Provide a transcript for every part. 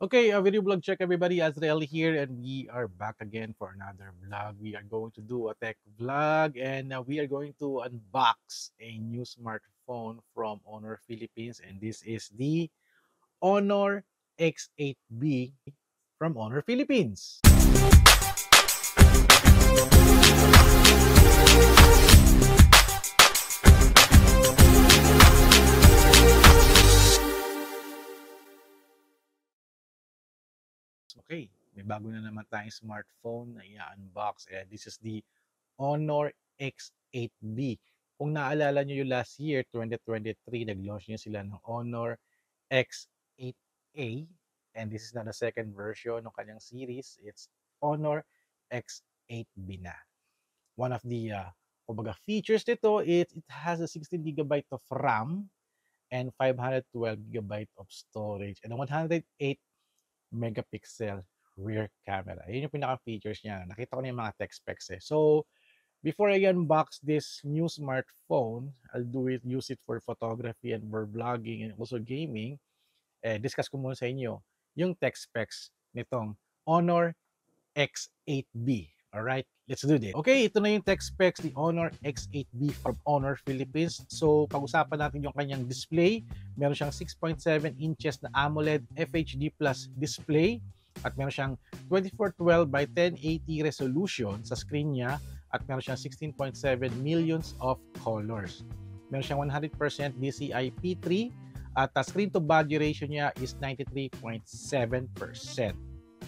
Okay, a video blog check everybody. Azrael here, and we are back again for another vlog. We are going to do a tech vlog, and we are going to unbox a new smartphone from Honor Philippines, and this is the Honor X8B from Honor Philippines. Okay, may bago na naman tayong smartphone na i-unbox. This is the Honor X8B. Kung naalala nyo yung last year, 2023, nag-launch nyo sila ng Honor X8A. And this is na the second version ng kanyang series. It's Honor X8B na. One of the features nito is it has a 16GB of RAM and 512GB of storage and a 108 megapixel rear camera. Yun yung pinaka-features niya. Nakita ko na yung mga tech specs eh. So, before I unbox this new smartphone, I'll use it for photography and for vlogging and also gaming. Discuss ko muna sa inyo yung tech specs nitong Honor X8B. Alright, let's do this. Okay, ito na yung tech specs ni Honor X8B from Honor Philippines. So, pag-usapan natin yung kanyang display. Meron siyang 6.7 inches na AMOLED FHD Plus display. At meron siyang 2412 by 1080 resolution sa screen niya. At meron siyang 16.7 millions of colors. Meron siyang 100% DCI P3. At screen to body ratio niya is 93.7%.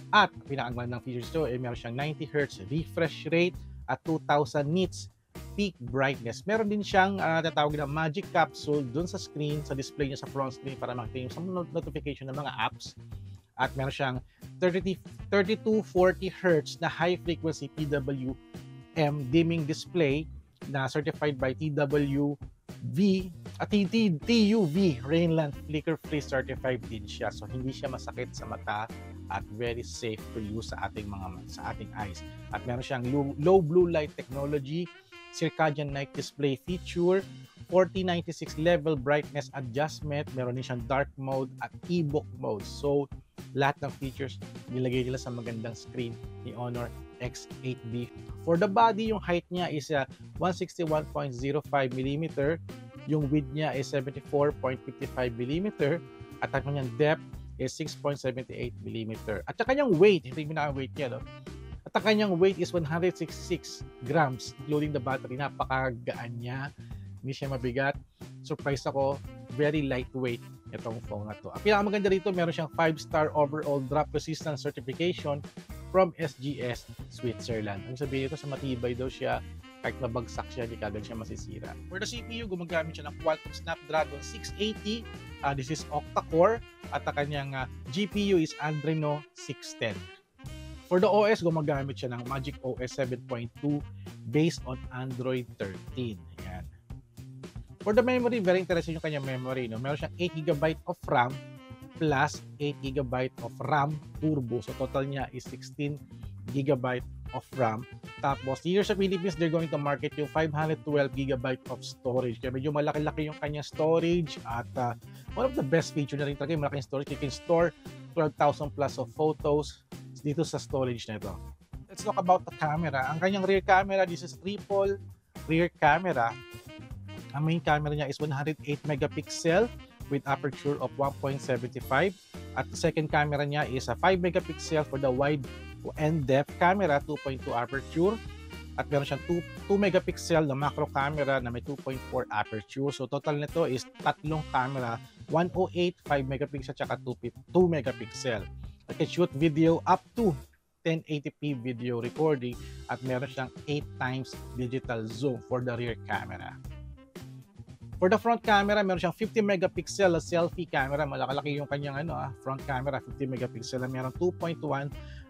At pinakagandang features ito ay meron siyang 90Hz refresh rate at 2000 nits peak brightness. Meron din siyang tatawag na magic capsule dun sa screen, sa display niya sa front screen para makita yung sa notification ng mga apps. At meron siyang 3240Hz na high frequency PWM dimming display na certified by TWV at TUV Rainland flicker free certified din siya. So hindi siya masakit sa mata at very safe to use sa ating eyes. At meron siyang low blue light technology, circadian night display feature, 4096 level brightness adjustment, meron din siyang dark mode at e-book mode. So lahat ng features nilagay nila sa magandang screen ni Honor X8B. For the body, yung height niya is 161.05mm, yung width niya is 74.55mm, at ang kanyang depth is 6.78mm. At ang kanyang weight, ito yung pinaka-weight niya, no? At ang kanyang weight is 166 grams, including the battery. Napakagaan niya, hindi siya mabigat. Surprise ako, very lightweight itong phone na to. Ang pinakamaganda rito, meron siyang 5-star overall drop resistance certification from SGS Switzerland. Ang sabihin ito, sa matibay daw siya, kahit mabagsak siya, di kagad siya masisira. For the CPU, gumagamit siya ng Qualcomm Snapdragon 680. This is octa-core at ang kanyang GPU is Adreno 610. For the OS, gumagamit siya ng Magic OS 7.2 based on Android 13. Ayan. For the memory, very interesting yung kanyang memory. No? Meron siyang 8GB of RAM plus 8GB of RAM turbo. So total niya is 16GB of RAM. Tapos, here sa Philippines, they're going to market yung 512GB of storage. Kaya medyo malaki-laki yung kanyang storage at one of the best feature na rin talaga yung malaking storage. You can store 12,000 plus of photos dito sa storage na ito. Let's talk about the camera. Ang kanyang rear camera, this is triple rear camera. Ang main camera niya is 108 megapixel with aperture of 1.75. At the second camera niya is a 5 megapixel for the wide and depth camera, 2.2 aperture. At meron siyang 2 megapixel na macro camera na may 2.4 aperture. So total nito is tatlong camera, 108, 5 megapixel, at 2 megapixel. It can shoot video up to 1080p video recording at meron siyang 8x digital zoom for the rear camera. For the front camera, meron siyang 50 megapixel na selfie camera. Malaki-laki yung kanyang front camera, 50 megapixel na meron 2.1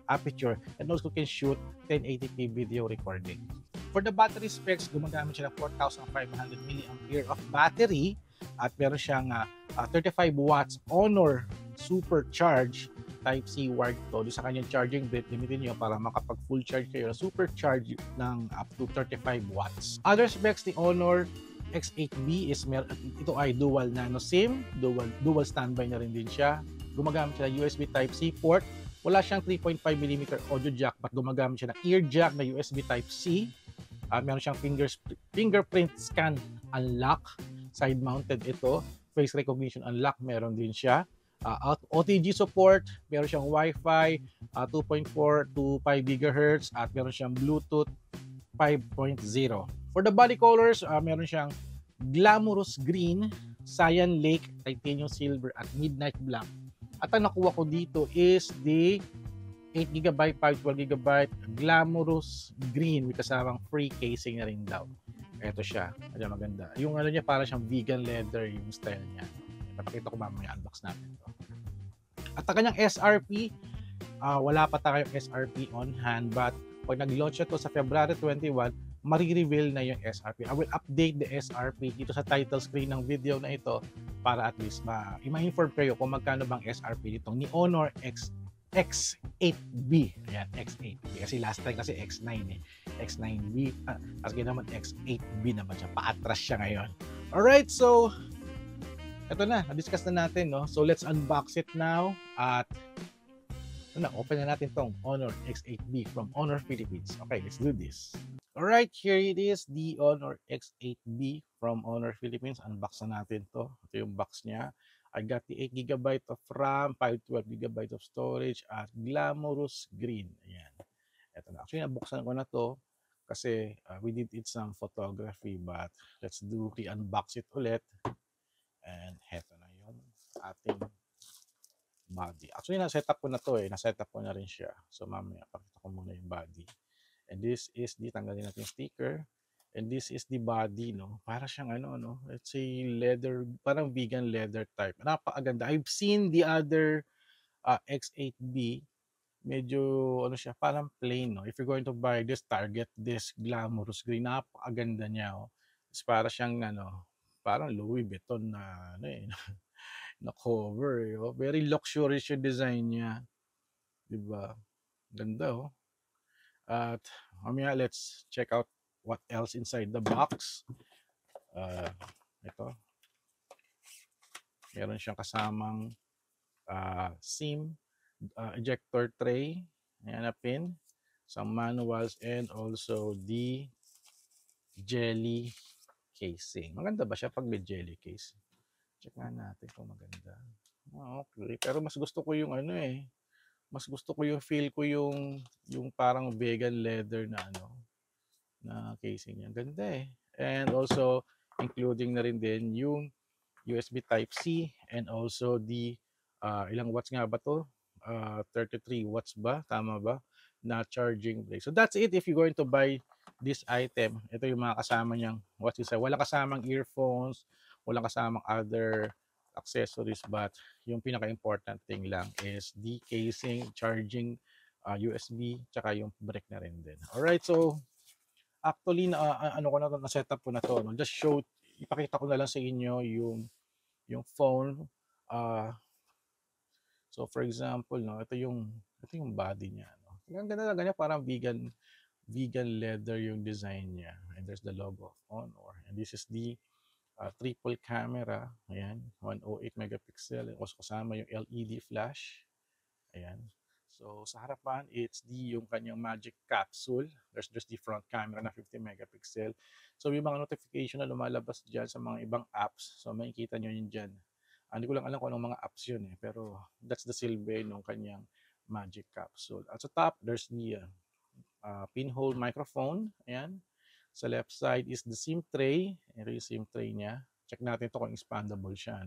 aperture and also can shoot 1080p video recording. For the battery specs, gumagamit siya ng 4,500 mAh of battery at meron siyang 35 watts Honor Supercharge Type-C wired to. Sa kanyang charging bit, limitin nyo para makapag full charge kayo, supercharge ng up to 35 watts. Other specs ni Honor X8B is ito ay dual nano SIM, dual standby na rin din siya. gumagamit siya ng USB Type-C port. Wala siyang 3.5mm audio jack, but gumagamit siya ng ear jack na USB Type-C. Meron siyang fingerprint scan unlock, side-mounted ito. Face recognition unlock, meron din siya. OTG support, meron siyang Wi-Fi 2.4 to 5 GHz at meron siyang Bluetooth 5.0. For the body colors, meron siyang Glamorous Green, Cyan Lake, Titanium Silver at Midnight Black. At ang nakuha ko dito is the 8GB, 512GB Glamorous Green with kasamang free casing na rin daw. Ito siya, medyo maganda. Yung ano niya, para siyang vegan leather yung style niya. Napakita ko mamaya, unbox natin to. At ang kanyang SRP, wala pa tayong SRP on hand, but pag nag-launch ito sa February 21, marireveal na yung SRP. I will update the SRP dito sa title screen ng video na ito para at least ma-inform kayo kung magkano bang SRP nitong ni Honor X8B. Ayan, X8B. Kasi last time kasi X9 eh. X9B. Kasi naman X8B naman siya. Paatras siya ngayon. Alright, so ito na. Na-discuss na natin, no? So let's unbox it now. At open na natin tong Honor X8B from Honor Philippines. Okay, let's do this. Alright, here it is, the Honor X8B from Honor Philippines. Unbox na natin to. Ito yung box niya. I got the 8GB of RAM, 512GB of storage, at Glamorous Green. Ayan. Ito na. Actually, nabuksan ko na to kasi we did it some photography, but let's do re-unbox it ulit. And heto na yun. Ating body. Actually, na-setup ko na to eh. Na-setup ko na rin siya. So, mamaya, pakita ko muna yung body. And this is the, tanggalin natin yung sticker. And this is the body, no? Para siyang let's say leather, parang vegan leather type. Napakaganda. I've seen the other X8B. Medyo, siya, parang plain, no? If you're going to buy this, target this Glamorous Green. Napakaganda niya, oh. It's para siyang, parang Louis Vuitton na, na cover, eh, oh. Very luxurious yung design niya. Diba? Ganda, oh. At mamaya, let's check out what else inside the box. Ito. Meron siyang kasamang SIM, ejector tray, ayan na pin, some manuals, and also the jelly casing. Maganda ba siya pag may jelly case? Check nga natin kung maganda. Okay, pero mas gusto ko yung mas gusto ko yung feel ko yung parang vegan leather na na casing niya. Ganda eh. And also including na rin din yung USB Type-C and also the ilang watts nga ba to? 33 watts ba? Tama ba? Na charging plate. So that's it if you're going to buy this item. Ito yung mga kasama niyang what's inside. Wala kasamang earphones, wala kasamang other accessories, but yung pinaka-important thing lang is the casing, charging, USB, tsaka yung brick na rin din. Alright, so actually na-set up ko na to. Just ipakita ko na lang sa inyo yung phone. So for example, ito yung body niya. Ang ganda na ganyan, parang vegan leather yung design niya. And there's the logo of Honor. And this is the triple camera. Ayan, 108 megapixel. Also kasama yung LED flash. Ayan. So sa harapan, it's yung kanyang magic capsule. There's the front camera na 50 megapixel. So yung mga notification na lumalabas dyan sa mga ibang apps. So makikita nyo yun dyan. Hindi ko lang alam kung anong mga apps yun eh. Pero that's the silver ng kanyang magic capsule. At sa top, there's the pinhole microphone. Ayan. Sa left side is the SIM tray. Ito yung SIM tray niya. Check natin ito kung expandable siya.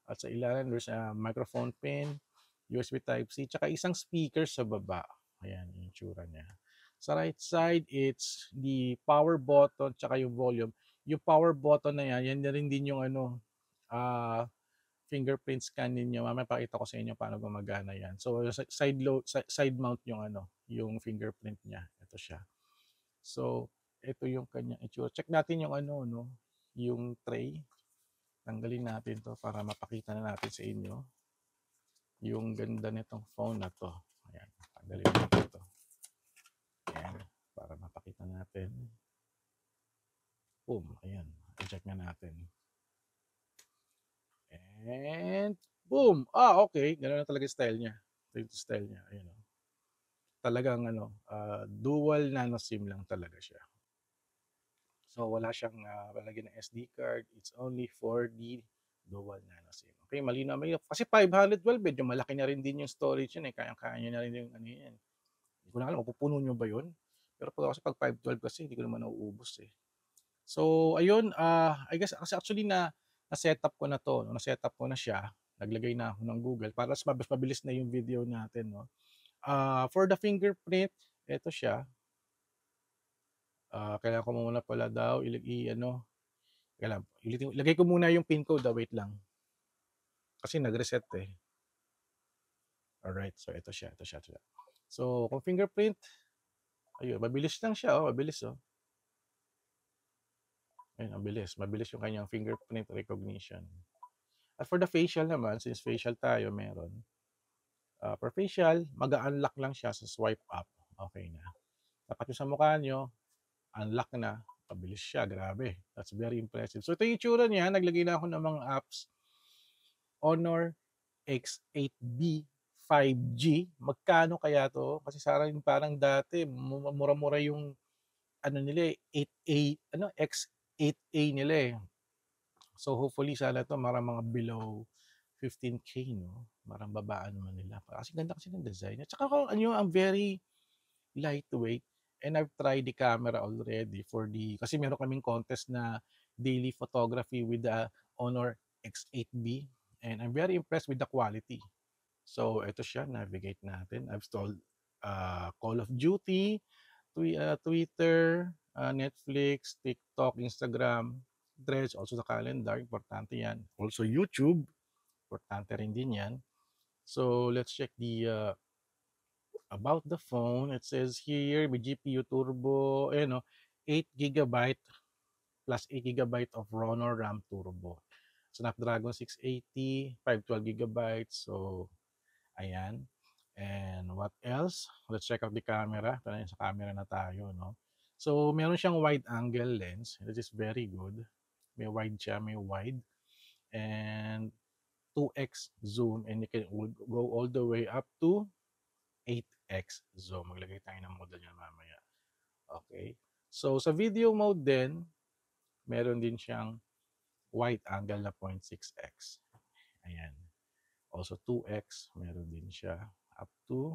At sa ilalim, there's a microphone pin, USB Type-C, tsaka isang speaker sa baba. Ayan, yung tsura niya. Sa right side, it's the power button, tsaka yung volume. Yung power button na yan na rin din yung fingerprint scan ninyo. Mamaya pakita ko sa inyo paano gumagana yan. So, side mount yung fingerprint niya. Ito siya. So, ito yung kanyang itsura. Check natin yung yung tray. Tanggalin natin to para mapakita na natin sa inyo yung ganda nitong phone na to. Ayan, tanggalin natin to. Ayan, para mapakita natin. Boom, ayan. I-check na natin. And Boom! Okay. Gano'n na talaga yung style niya. Ito yung style niya, ayun, oh. Talagang ano, dual nano SIM lang talaga siya. So wala siyang, lalagyan ng SD card, it's only for the dual nano SIM. Okay, malinaw. Kasi 512 medyo malaki na rin din yung storage niyan, eh, kayang-kaya niya na rin yung ano yan. Hindi ko na alam kung pupuno niyo ba yun? Pero kasi 'pag 512 kasi hindi ko naman nauubos, eh. So ayun, I guess kasi actually na-setup ko na 'to, na-setup ko na siya, naglagay na ako ng Google para mas mabilis na yung video natin 'no. For the fingerprint, eto siya. Kailangan ko muna pala daw i-ano, teka lang, ilagay ko muna yung PIN code, wait lang. Kasi nag-reset, eh. Alright, so ito siya. So kung fingerprint, ayun, mabilis lang siya, mabilis, oh. Ayun, mabilis yung kanyang fingerprint recognition. At for the facial naman, since facial tayo meron, for facial, mag-a-unlock lang siya sa swipe up, okay na. Tapat yung sa mukha niyo, unlock na, mabilis siya, grabe. That's very impressive. So ito yung itsura niya, naglagay na ako ng mga apps. Honor X8B 5G, magkano kaya to? Kasi parang dati mura-mura yung ano nila, 8A, ano, X8A nila, eh. So hopefully sana to mga below 15K, no? Parang babaan naman nila. Kasi ganda kasi ng design. At saka kung ano, ang very lightweight. And I've tried the camera already kasi meron kaming contest na daily photography with the Honor X8B. And I'm very impressed with the quality. So ito siya, navigate natin. I've installed Call of Duty, Twitter, Netflix, TikTok, Instagram, Threads, also the calendar, importante yan. Also YouTube, importante rin din yan. So let's check the about the phone. It says here, may GPU turbo, 8 GB plus 8 GB of Honor RAM turbo. Snapdragon 680, 512 gigabytes. So, ayan. And what else? Let's check out the camera. Ito sa camera na tayo, no? So, meron siyang wide angle lens, which is very good. May wide siya, may wide. And 2x zoom, and you can go all the way up to 8x zoom. Maglagay tayo ng model niya mamaya. Okay. So, sa video mode din, meron din siyang wide angle na 0.6x. Ayan. Also 2x, meron din siya. Up to,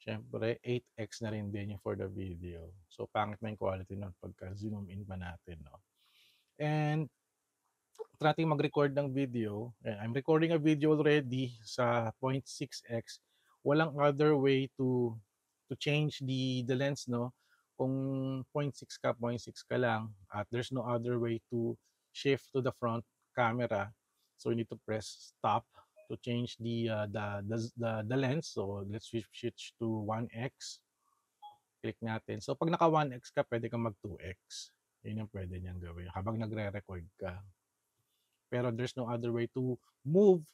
syempre, 8x na rin din yung for the video. So, pangit na yung quality nun pagka zoom in pa natin, no? And, try mag-record ng video. I'm recording a video already sa 0.6x. Walang other way to change the lens, no? Kung 0.6 ka, 0.6 ka lang, at there's no other way to shift to the front camera. So you need to press stop to change the lens. So let's switch to 1x. Click natin. So pag naka 1x ka, pwede kang mag 2x. Yun yung pwede niyang gawin habang nagre-record ka. Pero there's no other way to move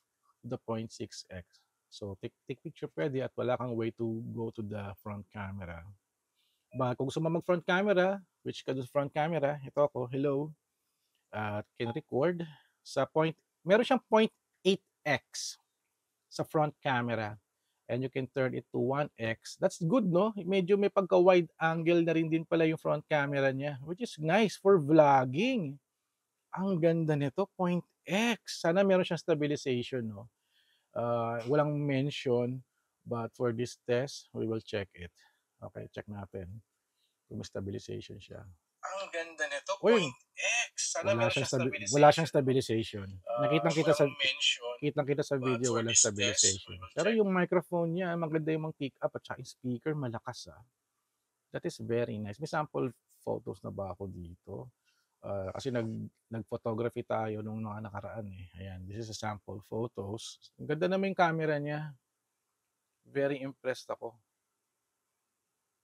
the 0.6x. So take picture pwede at wala kang way to go to the front camera. But kung gusto mo mag-front camera, which ka doon sa front camera, ito ako, hello, can record sa meron siyang 0.8x sa front camera. And you can turn it to 1x. That's good, no? Medyo may pagka-wide angle na rin din pala yung front camera niya, which is nice for vlogging. Ang ganda nito, 0.x. Sana meron siyang stabilization, no? Walang mention, but for this test, we will check it. Okay, check natin kung may stabilization siya. Ang ganda nito, Uy, 0.x. Sana meron siyang stabilization. Wala siyang stabilization. Nakitang-kita sa video, walang stabilization. Pero yung microphone niya, maganda yung pick up at saka yung speaker, malakas, ah. That is very nice. May sample photos na ba ako dito? Kasi nag-photography tayo nung mga nakaraan, eh. Ayan, this is a sample photos. Ang ganda naman yung camera niya. Very impressed ako.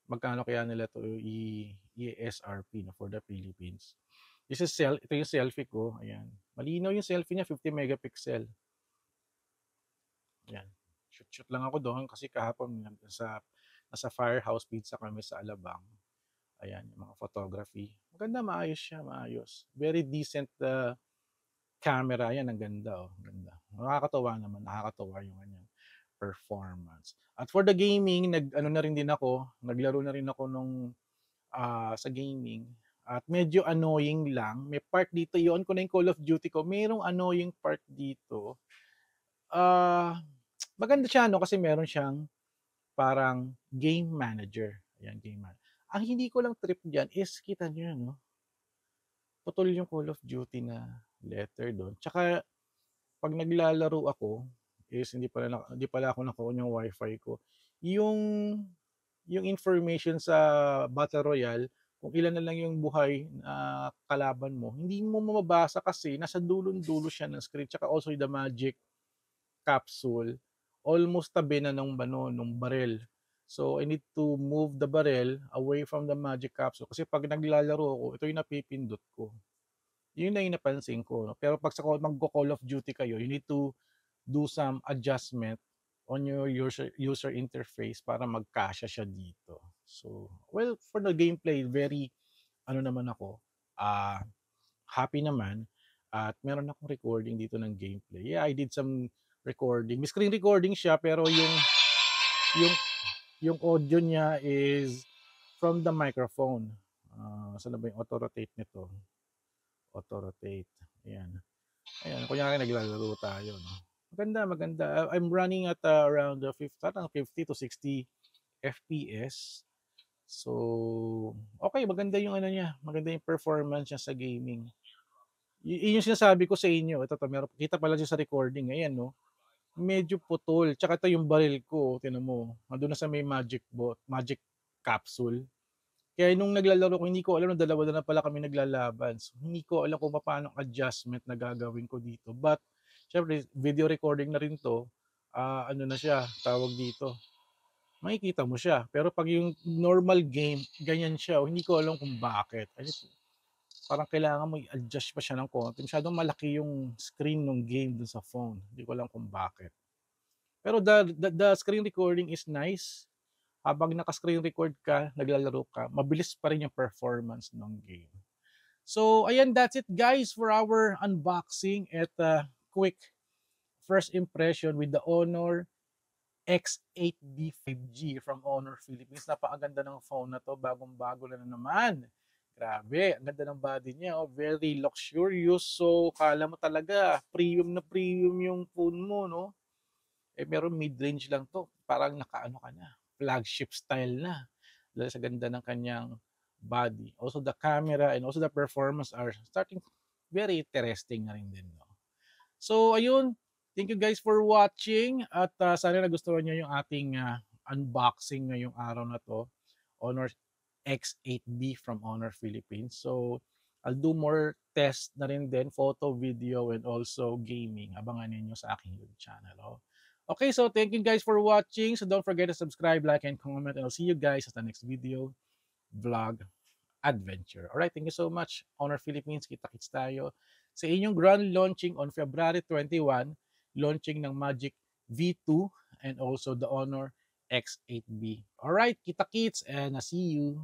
Magkano kaya nila to i-SRP, no, for the Philippines. Ito yung selfie ko. Ayan. Malinaw yung selfie niya, 50 megapixel. Ayan. Shoot lang ako doon kasi kahapon nasa Firehouse Pizza kami sa Alabang. Ayan, yung mga photography. Maganda, maayos siya, maayos. Very decent camera, yan ang ganda, oh, ganda. Nakakatuwa naman, nakakatuwa yung kanyang performance. At for the gaming, nag-ano na rin din ako, naglaro na rin ako nung sa gaming. At medyo annoying lang. May part dito, yun ko na yung Call of Duty ko. Merong annoying part dito. Maganda siya, no? Kasi meron siyang parang game manager. Ayan, game manager. Ang hindi ko lang trip dyan is, kita nyo, no? Putol yung Call of Duty na letter doon. Tsaka, pag naglalaro ako, is hindi pala ako naka-on yung wifi ko. Yung information sa Battle Royale, kung ilan na lang yung buhay na kalaban mo, hindi mo mababasa kasi nasa dulong-dulo siya ng screen. Tsaka also the magic capsule, almost tabi na nung barrel. So, I need to move the barrel away from the magic capsule. Kasi pag naglalaro ako, ito yung napipindot ko. Yun na yung napansin ko. No? Pero pag mag-Call of Duty kayo, you need to do some adjustment on your user interface para magkasya siya dito. So, well, for the gameplay, very, naman ako, happy naman. At meron akong recording dito ng gameplay. Yeah, I did some recording. May screen recording siya, pero yung, yung audio niya is from the microphone. Saan na ba yung auto-rotate nito? Auto-rotate. Ayan. Ayan, kunyari naglalaro tayo. No? Maganda. I'm running at around 50 to 60 FPS. So, okay, maganda yung niya. Maganda yung performance niya sa gaming. Yun yung sinasabi ko sa inyo. Ito, meron, kita pala siya sa recording. Ayan, no? Medyo putol. Tsaka ito yung baril ko. Tinan mo. Nandun na sa may magic capsule. Kaya nung naglalaro ko, hindi ko alam na dalawa na pala kami naglalaban. So, hindi ko alam kung paano adjustment na gagawin ko dito. But, syempre, video recording na rin to. Ano na siya, tawag dito. Makikita mo siya. Pero pag yung normal game, ganyan siya. Hindi ko alam kung bakit. Parang kailangan mo i-adjust pa siya ng konti. Masyadong malaki yung screen ng game dun sa phone. Hindi ko alam kung bakit. Pero the screen recording is nice. Habang naka-screen record ka, naglalaro ka, mabilis pa rin yung performance ng game. So, ayan, that's it guys for our unboxing at quick first impression with the Honor X8B 5G from Honor Philippines. Napakaganda ng phone na to, bagong-bago na naman. Grabe, ang ganda ng body niya, oh, very luxurious. So, kala mo talaga, premium na premium yung phone mo, no? Meron mid-range lang to, parang nakaano ka na, flagship style na. Dahil sa ganda ng kanyang body. Also the camera and also the performance are starting very interesting na rin din. No? So ayun, thank you guys for watching at sana nagustuhan niyo yung ating unboxing ngayong araw na to. Honor X8B from Honor Philippines. So I'll do more tests na rin din, photo, video, and also gaming. Abangan niyo sa aking YouTube channel. Oh. Okay, so thank you guys for watching. So don't forget to subscribe, like, and comment. And I'll see you guys at the next video, vlog, adventure. Alright, thank you so much. Honor Philippines, kita-kits tayo sa inyong grand launching on February 21, launching ng Magic V2 and also the Honor X8B. Alright, kita-kits and I'll see you.